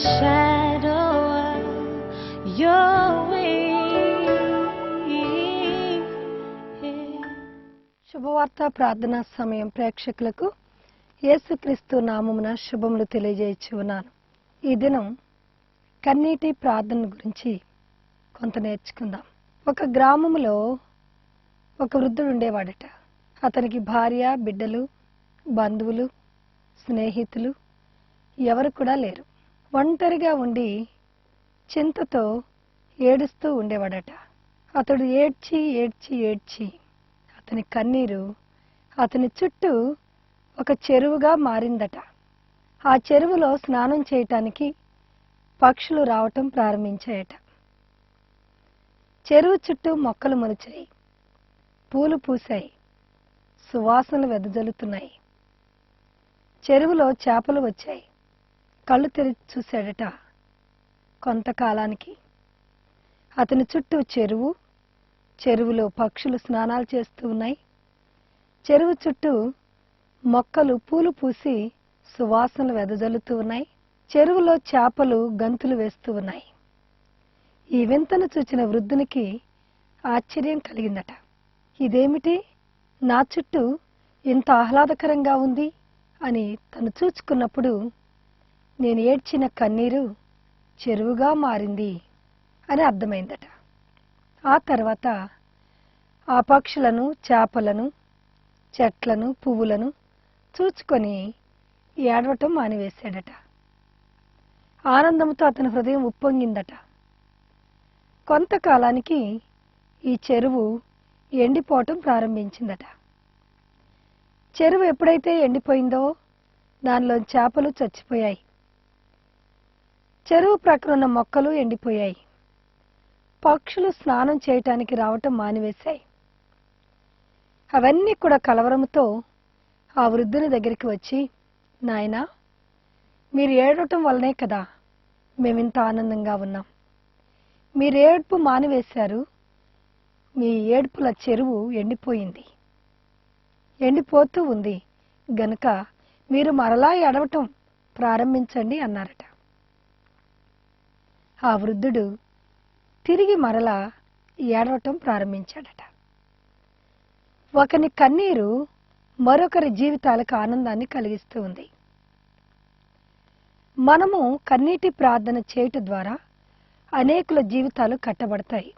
shadow of your wings. శుభవార్త ప్రార్థనా సమయం ప్రేక్షకులకు యేసుక్రీస్తు నామమున శుభములు తెలియజేయచ్చు ఉన్నాను. ఈ దినం కన్నీటి ప్రార్థన గురించి కొంత నేర్చుకుందాం. ఒక గ్రామంలో ఒక వృద్ధుడు ఉండేవాడట. అతనికి భార్య, బిడ్డలు, బంధువులు, స్నేహితులు ఎవరు కూడా లేరు. ఒంటరిగా ఉండి చింతతో ఏడుస్తూ ఉండేవాడట. అతడు ఏడ్చి ఏడ్చి ఏడ్చి అతని కన్నీరు అతని చుట్టూ ఒక చెరువుగా మారిందట. ఆ చెరువులో స్నానం చేయటానికి పక్షులు రావటం ప్రారంభించాయట. చెరువు చుట్టూ మొక్కలు మొలిచాయి, పూలు పూసాయి, సువాసనలు వెదజల్లుతున్నాయి. చెరువులో చేపలు వచ్చాయి. కళ్ళు తెరిచి చూశాడట. కొంతకాలానికి అతని చుట్టూ చెరువులో పక్షులు స్నానాలు చేస్తూ ఉన్నాయి. చెరువు చుట్టూ మొక్కలు పూలు పూసి సువాసనలు వెదజల్లుతూ ఉన్నాయి. చెరువులో చేపలు గంతులు వేస్తూ ఉన్నాయి. ఈ వింతను చూచిన వృద్ధునికి ఆశ్చర్యం కలిగిందట. ఇదేమిటి, నా చుట్టూ ఇంత ఆహ్లాదకరంగా ఉంది అని తను చూచుకున్నప్పుడు నేను ఏడ్చిన కన్నీరు చెరువుగా మారింది అని అర్థమైందట. ఆ తర్వాత ఆ పక్షులను, చేపలను, చెట్లను, పువ్వులను చూచుకొని ఏడవటం మానివేశాడట. ఆనందంతో అతని హృదయం ఉప్పొంగిందట. కొంతకాలానికి ఈ చెరువు ఎండిపోవటం ప్రారంభించిందట. చెరువు ఎప్పుడైతే ఎండిపోయిందో దానిలో చేపలు చచ్చిపోయాయి. చెరువు ప్రక్కన ఉన్న మొక్కలు ఎండిపోయాయి. పక్షులు స్నానం చేయటానికి రావటం మానివేశాయి. అవన్నీ కూడా కలవరంతో ఆ వృద్ధుని దగ్గరికి వచ్చి, నాయనా, మీరు ఏడవటం వల్లనే కదా మేమింత ఆనందంగా ఉన్నాం. మీరు ఏడుపు మానివేశారు. మీ ఏడుపుల చెరువు ఎండిపోయింది, ఎండిపోతూ ఉంది గనుక మీరు మరలా ఏడవటం ప్రారంభించండి అన్నారట. ఆ వృద్ధుడు తిరిగి మరలా ఏడవటం ప్రారంభించాడట. ఒకని కన్నీరు మరొకరి జీవితాలకు ఆనందాన్ని కలిగిస్తూ ఉంది. మనము కన్నీటి ప్రార్థన చేయటం ద్వారా అనేకుల జీవితాలు కట్టబడతాయి.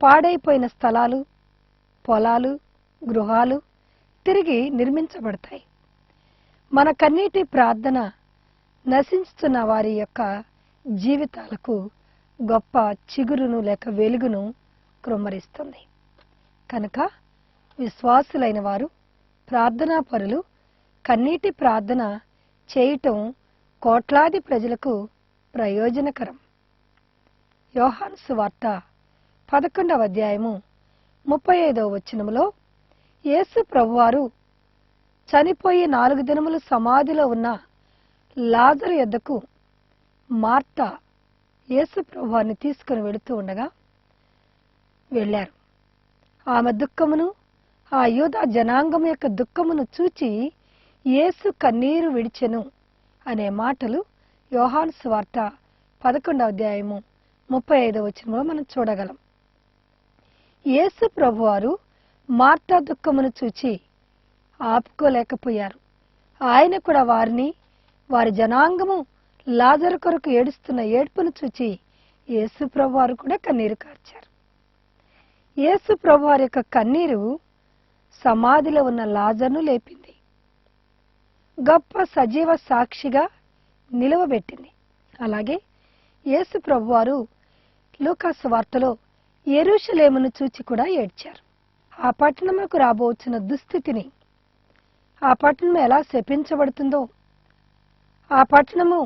పాడైపోయిన స్థలాలు, పొలాలు, గృహాలు తిరిగి నిర్మించబడతాయి. మన కన్నీటి ప్రార్థన నశించుతున్న వారి యొక్క జీవితాలకు గొప్ప చిగురును లేక వెలుగును కృమ్మరిస్తుంది. కనుక విశ్వాసులైన వారు, ప్రార్థనా పరులు కన్నీటి ప్రార్థన చేయటం కోట్లాది ప్రజలకు ప్రయోజనకరం. యోహాను సువార్త 11వ అధ్యాయము 35వ వచనములో యేసు ప్రభువారు చనిపోయి 4 దినములు సమాధిలో ఉన్న లాజరు యొద్దకు మార్తా యేసు ప్రభువారిని తీసుకుని వెళుతూ ఉండగా వెళ్ళారు. ఆమె దుఃఖమును, ఆ యూదా జనాంగం యొక్క దుఃఖమును చూచి యేసు కన్నీరు విడిచెను అనే మాటలు యోహాను సువార్త 11వ అధ్యాయము 35వ వచనంలో మనం చూడగలం. యేసు ప్రభువారు మార్తా దుఃఖమును చూచి ఆపుకోలేకపోయారు. ఆయన కూడా వారిని, వారి జనాంగము లాజరు కొరకు ఏడుస్తున్న ఏడ్పును చూచి యేసు ప్రభువారు కూడా కన్నీరు కార్చారు. యేసు ప్రభువారి యొక్క కన్నీరు సమాధిలో ఉన్న లాజరును లేపింది. గొప్ప సజీవ సాక్షిగా నిలువబెట్టింది. అలాగే యేసు ప్రభువారు లూకాసు వార్తలో యెరూషలేమును చూచి కూడా ఏడ్చారు. ఆ పట్టణములకు రాబోతున్న దుస్థితిని, ఆ పట్టణం ఎలా శపించబడుతుందో, ఆ పట్టణము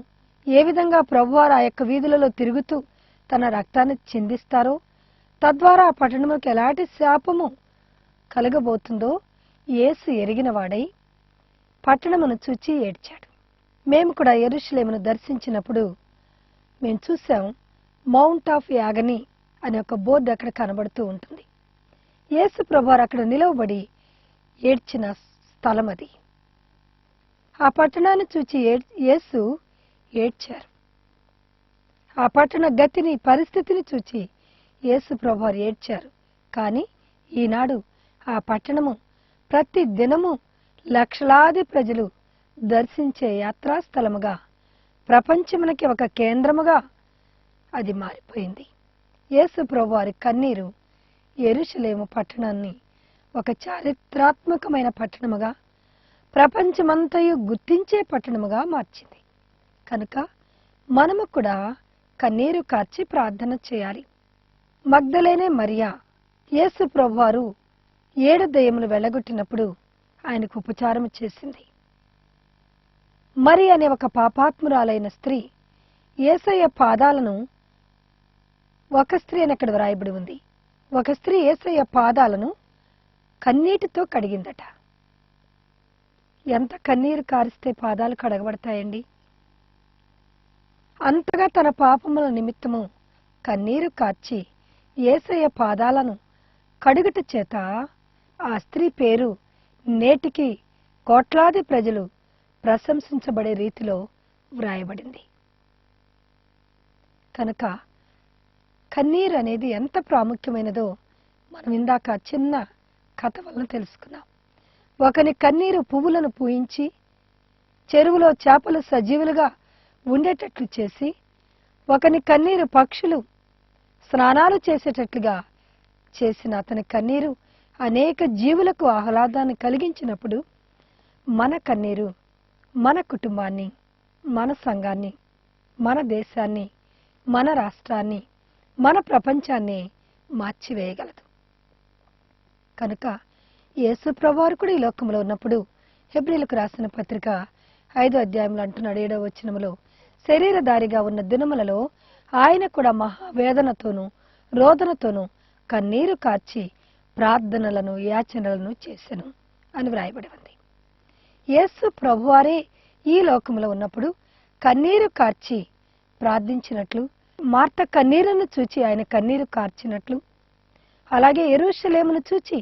ఏ విధంగా ప్రభువారు ఆ యొక్క వీధులలో తిరుగుతూ తన రక్తాన్ని చిందిస్తారో, తద్వారా ఆ పట్టణములకు ఎలాంటి శాపము కలగబోతుందో యేసు ఎరిగిన వాడై పట్టణమును చూచి ఏడ్చాడు. మేము కూడా యెరూషలేమును దర్శించినప్పుడు మేము చూసాం, మౌంట్ ఆఫ్ యాగనీ అనే ఒక బోర్డు అక్కడ కనబడుతూ ఉంటుంది. యేసు ప్రభువారు అక్కడ నిలవబడి ఏడ్చిన స్థలం అది. ఆ పట్టణాన్ని చూచి యేసు ఏడ్చారు. ఆ పట్టణ గతిని, పరిస్థితిని చూచి యేసు ప్రభువారు ఏడ్చారు. కానీ ఈనాడు ఆ పట్టణము ప్రతి దినము లక్షలాది ప్రజలు దర్శించే యాత్రాస్థలముగా, ప్రపంచమునకి ఒక కేంద్రముగా అది మారిపోయింది. యేసు ప్రభువారి కన్నీరు యెరూషలేము పట్టణాన్ని ఒక చారిత్రాత్మకమైన పట్టణముగా, ప్రపంచమంతయు గుర్తించే పట్టణముగా మార్చింది. కనుక మనము కూడా కన్నీరు కార్చి ప్రార్థన చేయాలి. మగ్దలేనే మరియా యేసు ప్రభువారు 7 దెయ్యములు వెళ్ళగొట్టినప్పుడు ఆయనకు ఉపచారం చేసింది. మరి అనే ఒక పాపాత్మురాలైన స్త్రీ యేసయ్య పాదాలను, ఒక స్త్రీ అని అక్కడ వ్రాయబడి ఉంది, ఒక స్త్రీ యేసయ్య పాదాలను కన్నీటితో కడిగిందట. ఎంత కన్నీరు కారిస్తే పాదాలు కడగబడతాయండి? అంతగా తన పాపముల నిమిత్తము కన్నీరు కార్చి యేసయ్య పాదాలను కడుగుట చేత ఆ స్త్రీ పేరు నేటికి కోట్లాది ప్రజలు ప్రశంసించబడే రీతిలో వ్రాయబడింది. కనుక కన్నీరు అనేది ఎంత ప్రాముఖ్యమైనదో మనం ఇందాక చిన్న కథ వలన తెలుసుకున్నాం. ఒకని కన్నీరు పువ్వులను పూయించి చెరువులో చేపలు సజీవులుగా ఉండేటట్లు చేసి, ఒకని కన్నీరు పక్షులు స్నానాలు చేసేటట్లుగా చేసిన అతని కన్నీరు అనేక జీవులకు ఆహ్లాదాన్ని కలిగించినప్పుడు, మన కన్నీరు మన కుటుంబాన్ని, మన సంఘాన్ని, మన దేశాన్ని, మన రాష్ట్రాన్ని, మన ప్రపంచాన్ని మార్చివేయగలదు. కనుక యేసు ప్రభువారు కూడా ఈ లోకంలో ఉన్నప్పుడు హెబ్రీలకు రాసిన పత్రిక 5వ అధ్యాయంలో అంటున్నాడు, 7వ వచనములో, శరీరధారిగా ఉన్న దినములలో ఆయన కూడా మహావేదనతోనూ రోదనతోనూ కన్నీరు కార్చి ప్రార్థనలను, యాచనలను చేసెను అని వ్రాయబడి ఉంది. యేసు ప్రభువారే ఈ లోకంలో ఉన్నప్పుడు కన్నీరు కార్చి ప్రార్థించినట్లు, మార్త కన్నీరును చూచి ఆయన కన్నీరు కార్చినట్లు, అలాగే యెరూషలేమును చూచి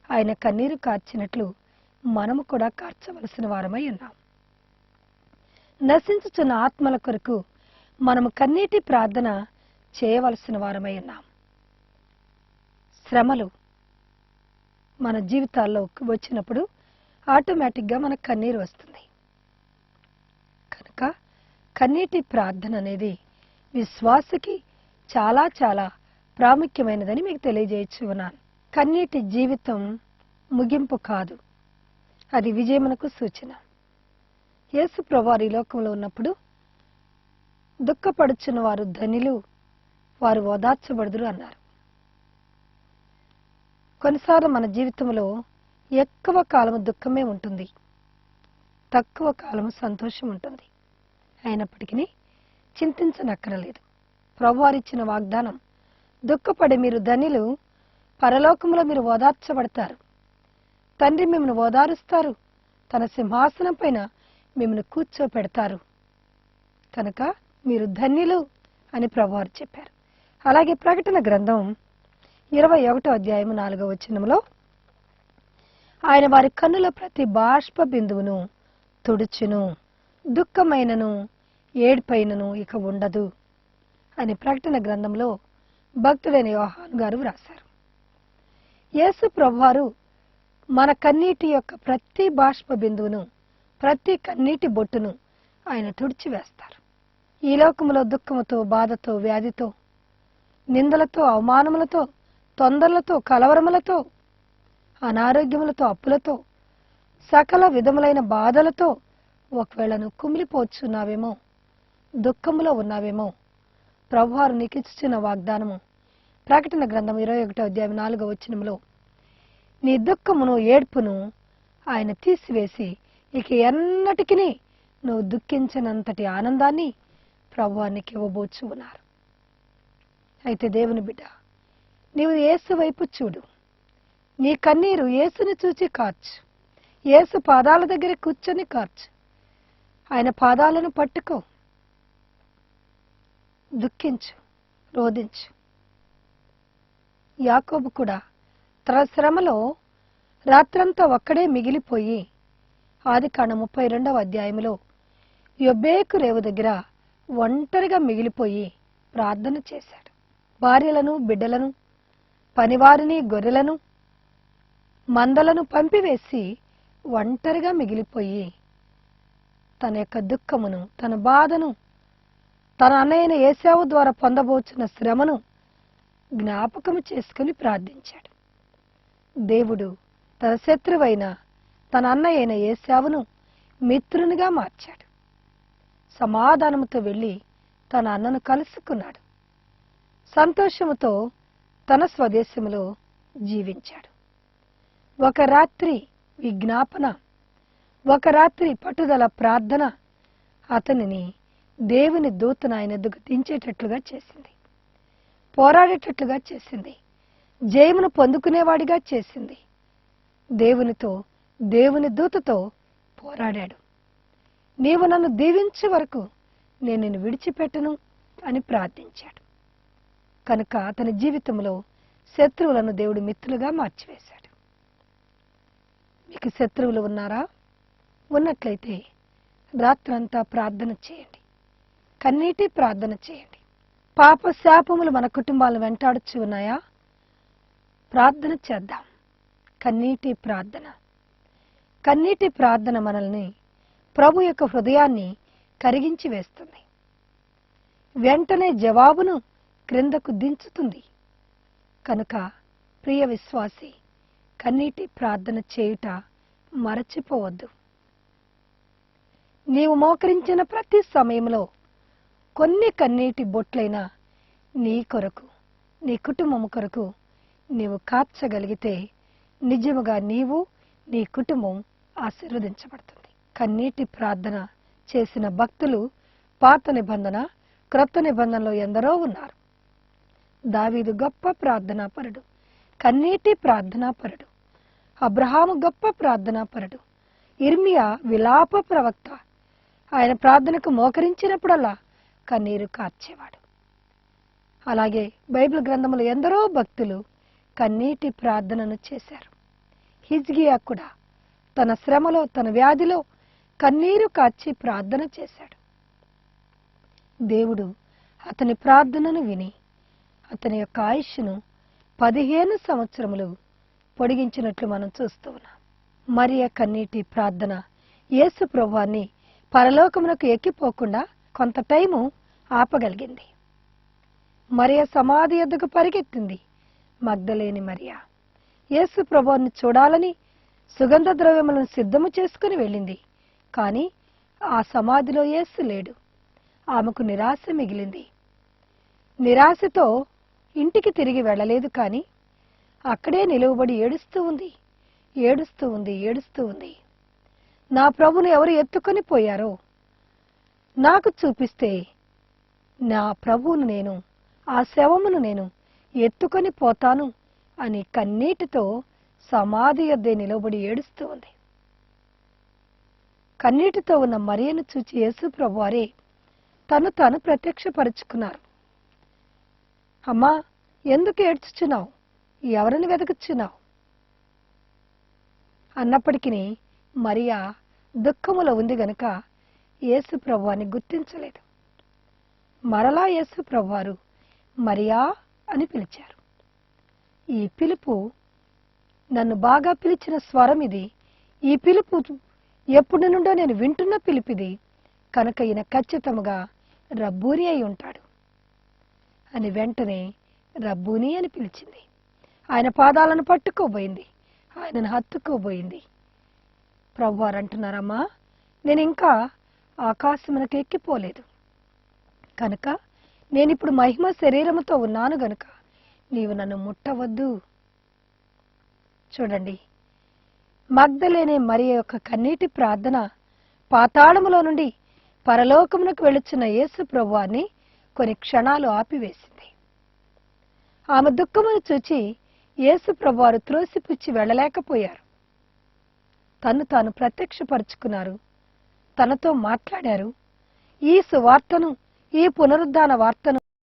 ఆయన కన్నీరు కార్చినట్లు మనము కూడా కార్చవలసిన వారమై ఉన్నాం. నశించుచున్న ఆత్మల కొరకు మనము కన్నీటి ప్రార్థన చేయవలసిన వారమై ఉన్నాం. శ్రమలు మన జీవితాల్లో వచ్చినప్పుడు ఆటోమేటిక్గా మనకు కన్నీరు వస్తుంది. కనుక కన్నీటి ప్రార్థన అనేది విశ్వాసకి చాలా చాలా ప్రాముఖ్యమైనదని మీకు తెలియజేయచ్చు ఉన్నాను. కన్నీటి జీవితం ముగింపు కాదు, అది విజయమునకు సూచన. యేసు ప్రభువారు ఈ లోకంలో ఉన్నప్పుడు దుఃఖపడుచున్న వారు ధనిలు, వారు ఓదార్చబడుదురు అన్నారు. కొన్నిసార్లు మన జీవితంలో ఎక్కువ కాలము దుఃఖమే ఉంటుంది, తక్కువ కాలము సంతోషం ఉంటుంది. అయినప్పటికీ చింతించనక్కరలేదు. ప్రభువారు ఇచ్చిన వాగ్దానం, దుఃఖపడి మీరు ధనిలు, పరలోకములో మీరు ఓదార్చబడతారు. తండ్రి మిమ్మల్ని ఓదారుస్తారు, తన సింహాసనం పైన మిమ్మల్ని కూర్చోపెడతారు. కనుక మీరు ధన్యులు అని ప్రభువారు చెప్పారు. అలాగే ప్రకటన గ్రంథం 21వ అధ్యాయము 4వ వచనములో, ఆయన వారి కన్నుల ప్రతి బాష్ప బిందువును తుడుచును, దుఃఖమైనను ఏడ్పైనను ఇక ఉండదు అని ప్రకటన గ్రంథంలో భక్తుడైన యోహాను గారు వ్రాశారు. యేసు ప్రభువారు మన కన్నీటి యొక్క ప్రతి బాష్ప బిందువును, ప్రతి కన్నీటి బొట్టును ఆయన తుడిచివేస్తారు. ఈ లోకములో దుఃఖముతో, బాధతో, వ్యాధితో, నిందలతో, అవమానములతో, తొందరలతో, కలవరములతో, అనారోగ్యములతో, అప్పులతో, సకల విధములైన బాధలతో ఒకవేళ నువ్వు కుమిలిపోచున్నావేమో, దుఃఖములో ఉన్నావేమో, ప్రభువారు నీకు ఇచ్చిన వాగ్దానము ప్రకటన గ్రంథం 21వ అధ్యాయం 4వ వచనములో, నీ దుఃఖమును, ఏడ్పును ఆయన తీసివేసి ఇక ఎన్నటికి నువ్వు దుఃఖించినంతటి ఆనందాన్ని ప్రభువానికి ఇవ్వబోచు ఉన్నారు. అయితే దేవుని బిడ్డ, నీవు యేసు వైపు చూడు, నీ కన్నీరు యేసుని చూచి కార్చు, యేసు పాదాల దగ్గర కూర్చొని కార్చు, ఆయన పాదాలను పట్టుకో, దుఃఖించు, రోదించు. యాకోబు కూడా తన శ్రమలో రాత్రంతా ఒక్కడే మిగిలిపోయి ఆదికాండం 32వ అధ్యాయంలో యొబ్బేకు రేవు దగ్గర ఒంటరిగా మిగిలిపోయి ప్రార్థన చేశాడు. భార్యలను, బిడ్డలను, పనివారిని, గొర్రెలను, మందలను పంపివేసి ఒంటరిగా మిగిలిపోయి తన యొక్క దుఃఖమును, తన బాధను, తన అన్నయ్యన ఏశావు ద్వారా పొందబోచున్న శ్రమను జ్ఞాపకము చేసుకుని ప్రార్థించాడు. దేవుడు తన శత్రువైన తన అన్నయ్యైన ఏశావును మిత్రునిగా మార్చాడు. సమాధానముతో వెళ్ళి తన అన్నను కలుసుకున్నాడు. సంతోషముతో తన స్వదేశములో జీవించాడు. ఒక రాత్రి విజ్ఞాపన, ఒక రాత్రి పట్టుదల ప్రార్థన అతనిని దేవుని దూతను ఆయన ఎదుగు దించేటట్లుగా చేసింది, పోరాడేటట్లుగా చేసింది, జయమును పొందుకునేవాడిగా చేసింది. దేవునితో, దేవుని దూతతో పోరాడాడు. నీవు నన్ను దీవించే వరకు నేను నిన్ను విడిచిపెట్టను అని ప్రార్థించాడు. కనుక అతని జీవితంలో శత్రువులను దేవుడు మిత్రులుగా మార్చివేశాడు. మీకు శత్రువులు ఉన్నారా? ఉన్నట్లయితే రాత్రంతా ప్రార్థన చేయండి, కన్నీటి ప్రార్థన చేయండి. పాప శాపములు మన కుటుంబాలను వెంటాడుచు ఉన్నాయా? ప్రార్థన చేద్దాం. కన్నీటి ప్రార్థన. కన్నీటి ప్రార్థన మనల్ని ప్రభు యొక్క హృదయాన్ని కరిగించి వేస్తుంది. వెంటనే జవాబును క్రిందకు దించుతుంది. కనుక ప్రియ విశ్వాసి, కన్నీటి ప్రార్థన చేయుట మరచిపోవద్దు. నీవు మోకరించిన ప్రతి సమయంలో కొన్ని కన్నీటి బొట్లైనా నీ కొరకు, నీ కుటుంబం కొరకు నీవు కార్చగలిగితే నిజముగా నీవు, నీ కుటుంబం ఆశీర్వదించబడుతుంది. కన్నీటి ప్రార్థన చేసిన భక్తులు పాత నిబంధన, క్రొత్త నిబంధనలో ఎందరో ఉన్నారు. దావీదు గొప్ప ప్రార్థనాపరుడు, కన్నీటి ప్రార్థనాపరుడు. అబ్రహాము గొప్ప ప్రార్థనాపరుడు. ఇర్మియా విలాప ప్రవక్త. ఆయన ప్రార్థనకు మోకరించినప్పుడల్లా కన్నీరు కార్చేవాడు. అలాగే బైబిల్ గ్రంథములో ఎందరో భక్తులు కన్నీటి ప్రార్థనను చేశారు. హిజ్కియా కూడా తన శ్రమలో, తన వ్యాధిలో కన్నీరు కార్చి ప్రార్థన చేశాడు. దేవుడు అతని ప్రార్థనను విని అతని యొక్క ఆయుష్ను 15 సంవత్సరములు పొడిగించినట్లు మనం చూస్తూ ఉన్నాం. మరియ కన్నీటి ప్రార్థన యేసు ప్రభువాన్ని పరలోకమునకు ఎక్కిపోకుండా కొంత టైము ఆపగలిగింది. మరియ సమాధి యొద్దకు పరిగెత్తింది. మగ్దలేని మరియ యేసు ప్రభువుని చూడాలని సుగంధ ద్రవ్యములను సిద్ధము చేసుకుని వెళ్ళింది. కానీ ఆ సమాధిలో యేసు లేడు. ఆమెకు నిరాశ మిగిలింది. నిరాశతో ఇంటికి తిరిగి వెళ్ళలేదు, కానీ అక్కడే నిలువబడి ఏడుస్తూ ఉంది, ఏడుస్తూ ఉంది, ఏడుస్తూ ఉంది. నా ప్రభువును ఎవరు ఎత్తుకొని పోయారో నాకు చూపిస్తే నా ప్రభువును నేను, ఆ శవమును నేను ఎత్తుకొని పోతాను అని కన్నీటితో సమాధి యొద్దే నిలబడి ఏడుస్తూ ఉంది. కన్నీటితో ఉన్న మరియను చూచి యేసు ప్రభువారే తను తాను ప్రత్యక్షపరుచుకున్నారు. అమ్మా, ఎందుకు ఏడ్చుచున్నావు? ఎవరిని వెతుకుచున్నావు అన్నప్పటికీ మరియా దుఃఖములో ఉంది గనుక యేసు ప్రభువాన్ని గుర్తించలేదు. మరలా యేసు ప్రభువారు మరియా అని పిలిచారు. ఈ పిలుపు నన్ను బాగా పిలిచిన స్వరం ఇది. ఈ పిలుపు ఎప్పటి నుండో నేను వింటున్న పిలిపిది కనుక ఈయన ఖచ్చితంగా రబ్బూని అయి ఉంటాడు అని వెంటనే రబ్బూని అని పిలిచింది. ఆయన పాదాలను పట్టుకోబోయింది, ఆయనను హత్తుకోబోయింది. ప్రభువారు అంటున్నారమ్మా, నేను ఇంకా ఆకాశమునకు ఎక్కిపోలేదు కనుక నేనిప్పుడు మహిమ శరీరముతో ఉన్నాను గనుక నీవు నన్ను ముట్టవద్దు. చూడండి, మగ్దలేనే మరియ యొక్క కన్నీటి ప్రార్థన పాతాళములో నుండి పరలోకమునకు వెళుచున్న యేసు ప్రభువాన్ని కొన్ని క్షణాలు ఆపివేసింది. ఆమె దుఃఖమును చూచి యేసు ప్రభువారు త్రోసిపుచ్చి వెళ్ళలేకపోయారు. తను తాను ప్రత్యక్షపరుచుకున్నారు, తనతో మాట్లాడారు. ఈ సువార్తను, ఈ పునరుద్ధాన వార్తను